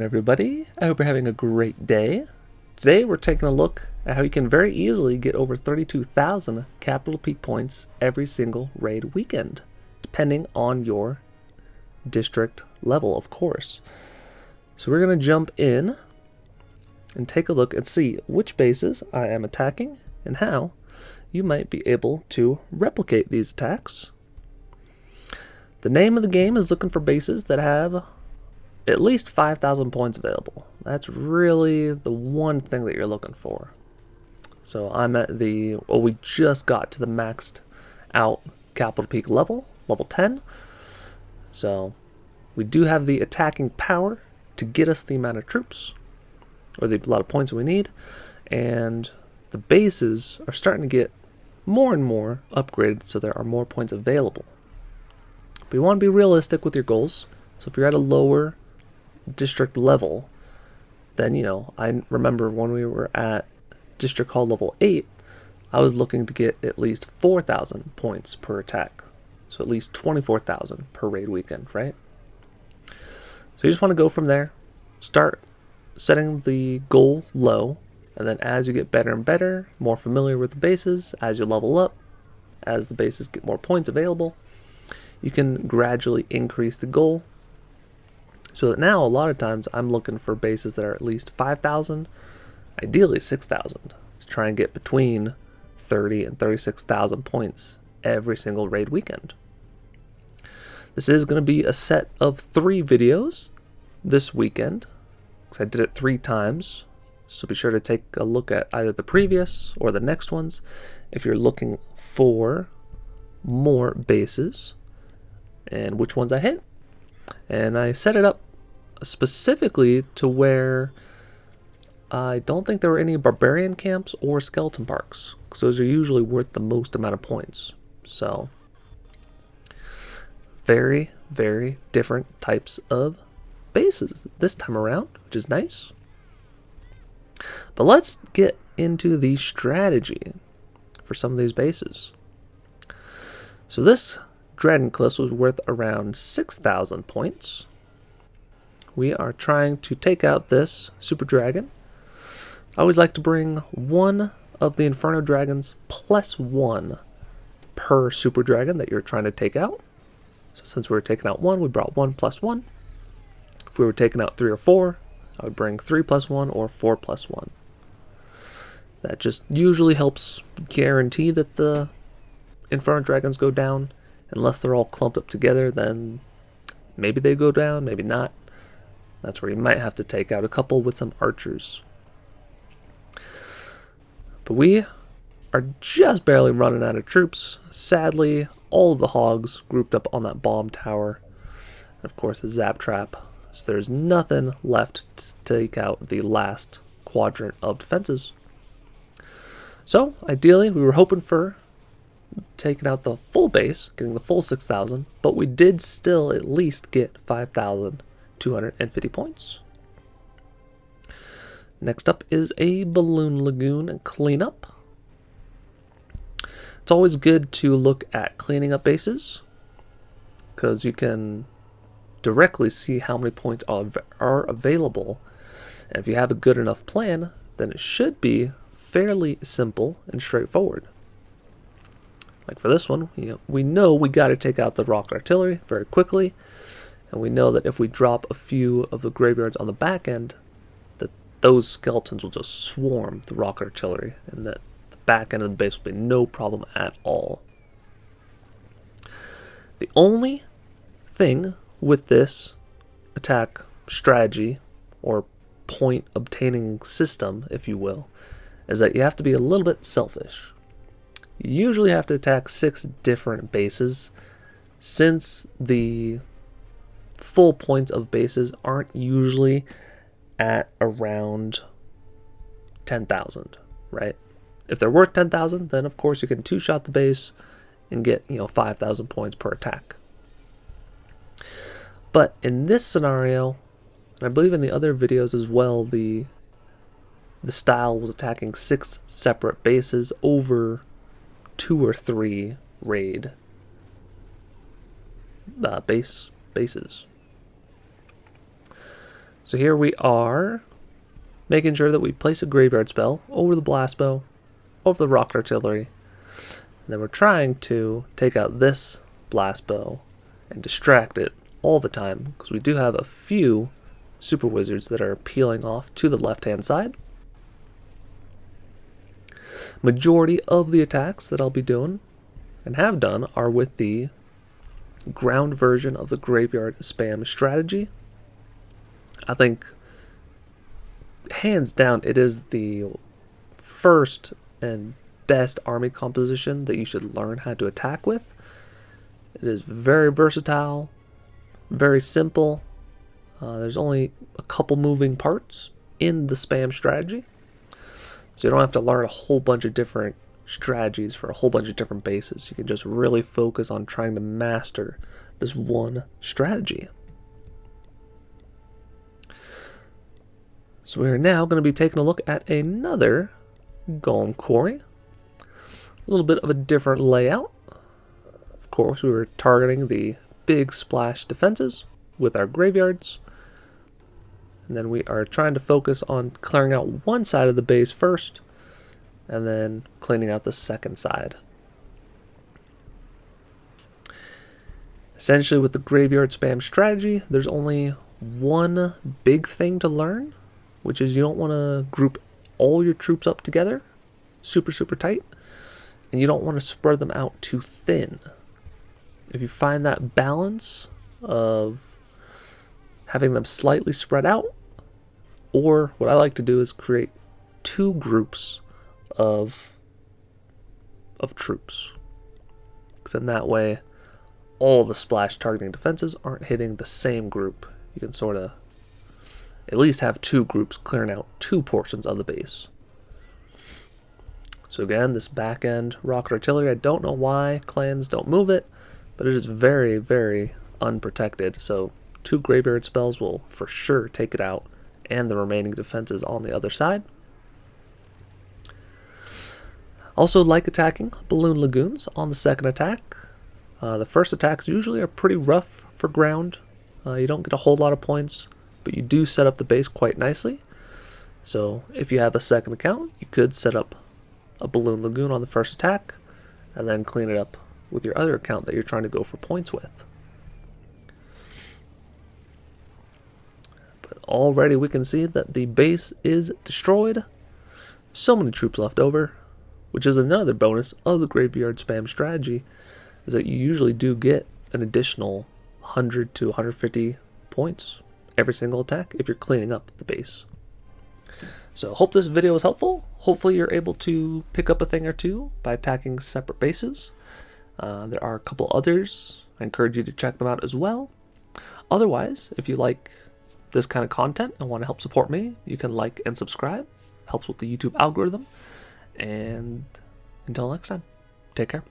Everybody, I hope you're having a great day. Today we're taking a look at how you can very easily get over 32,000 capital peak points every single raid weekend, depending on your district level, of course. So we're going to jump in and take a look and see which bases I am attacking and how you might be able to replicate these attacks. The name of the game is looking for bases that have at least 5,000 points available. That's really the one thing that you're looking for. So I'm at we just got to the maxed out capital peak level 10. So we do have the attacking power to get us the amount of troops, or the lot of points we need, and the bases are starting to get more and more upgraded, so there are more points available. But you want to be realistic with your goals. So if you're at a lower district level, then I remember when we were at district hall level 8, I was looking to get at least 4,000 points per attack, so at least 24,000 per raid weekend, right? So you just want to go from there, start setting the goal low, and then as you get better and better, more familiar with the bases, as you level up, as the bases get more points available, you can gradually increase the goal. So that now, a lot of times, I'm looking for bases that are at least 5,000, ideally 6,000, to try and get between 30 and 36,000 points every single raid weekend. This is going to be a set of 3 videos this weekend, because I did it 3 times. So be sure to take a look at either the previous or the next ones if you're looking for more bases and which ones I hit. And I set it up specifically to where I don't think there were any barbarian camps or skeleton parks, because those are usually worth the most amount of points. So very, very different types of bases this time around, which is nice. But let's get into the strategy for some of these bases. So this Dragon Cliffs was worth around 6,000 points. We are trying to take out this Super Dragon. I always like to bring one of the Inferno Dragons plus 1 per Super Dragon that you're trying to take out. So since we were taking out 1, we brought 1 plus 1. If we were taking out 3 or 4, I would bring 3 plus 1 or 4 plus 1. That just usually helps guarantee that the Inferno Dragons go down. Unless they're all clumped up together, then maybe they go down, maybe not. That's where you might have to take out a couple with some archers. But we are just barely running out of troops. Sadly, all of the hogs grouped up on that bomb tower. And of course, the zap trap. So there's nothing left to take out the last quadrant of defenses. So, ideally, we were hoping for taking out the full base, getting the full 6,000, but we did still at least get 5,250 points. Next up is a Balloon Lagoon cleanup. It's always good to look at cleaning up bases, because you can directly see how many points are available, and if you have a good enough plan, then it should be fairly simple and straightforward. Like for this one, we know we got to take out the rocket artillery very quickly, and we know that if we drop a few of the graveyards on the back end, that those skeletons will just swarm the rocket artillery, and that the back end of the base will be no problem at all. The only thing with this attack strategy, or point obtaining system, if you will, is that you have to be a little bit selfish. You usually have to attack 6 different bases, since the full points of bases aren't usually at around 10,000, right? If they're worth 10,000, then of course you can 2-shot the base and get 5,000 points per attack. But in this scenario, and I believe in the other videos as well, the style was attacking 6 separate bases over 2 or 3 raid bases. So here we are making sure that we place a graveyard spell over the blast bow, over the rocket artillery, and then we're trying to take out this blast bow and distract it all the time, because we do have a few super wizards that are peeling off to the left hand side. Majority of the attacks that I'll be doing and have done are with the ground version of the graveyard spam strategy. I think hands down it is the first and best army composition that you should learn how to attack with. It is very versatile, very simple. There's only a couple moving parts in the spam strategy, so you don't have to learn a whole bunch of different strategies for a whole bunch of different bases. You can just really focus on trying to master this one strategy. So we're now going to be taking a look at another Golem Quarry. A little bit of a different layout. Of course, we were targeting the big splash defenses with our graveyards. And then we are trying to focus on clearing out one side of the base first, and then cleaning out the second side. Essentially, with the graveyard spam strategy, there's only one big thing to learn, which is you don't want to group all your troops up together super tight, and you don't want to spread them out too thin. If you find that balance of having them slightly spread out, or what I like to do is create two groups of troops, because in that way all the splash targeting defenses aren't hitting the same group. You can sort of at least have two groups clearing out two portions of the base. So again, this back end rocket artillery, I don't know why clans don't move it, but it is very unprotected, so two graveyard spells will for sure take it out, and the remaining defenses on the other side. Also like attacking balloon lagoons on the second attack. The first attacks usually are pretty rough for ground. You don't get a whole lot of points, but you do set up the base quite nicely. So if you have a second account, you could set up a balloon lagoon on the first attack, and then clean it up with your other account that you're trying to go for points with. But already we can see that the base is destroyed. So many troops left over, which is another bonus of the graveyard spam strategy, is that you usually do get an additional 100 to 150 points every single attack if you're cleaning up the base. So hope this video was helpful. Hopefully you're able to pick up a thing or two by attacking separate bases. There are a couple others. I encourage you to check them out as well. Otherwise, if you like this kind of content and want to help support me, you can like and subscribe. Helps with the YouTube algorithm. And until next time, take care.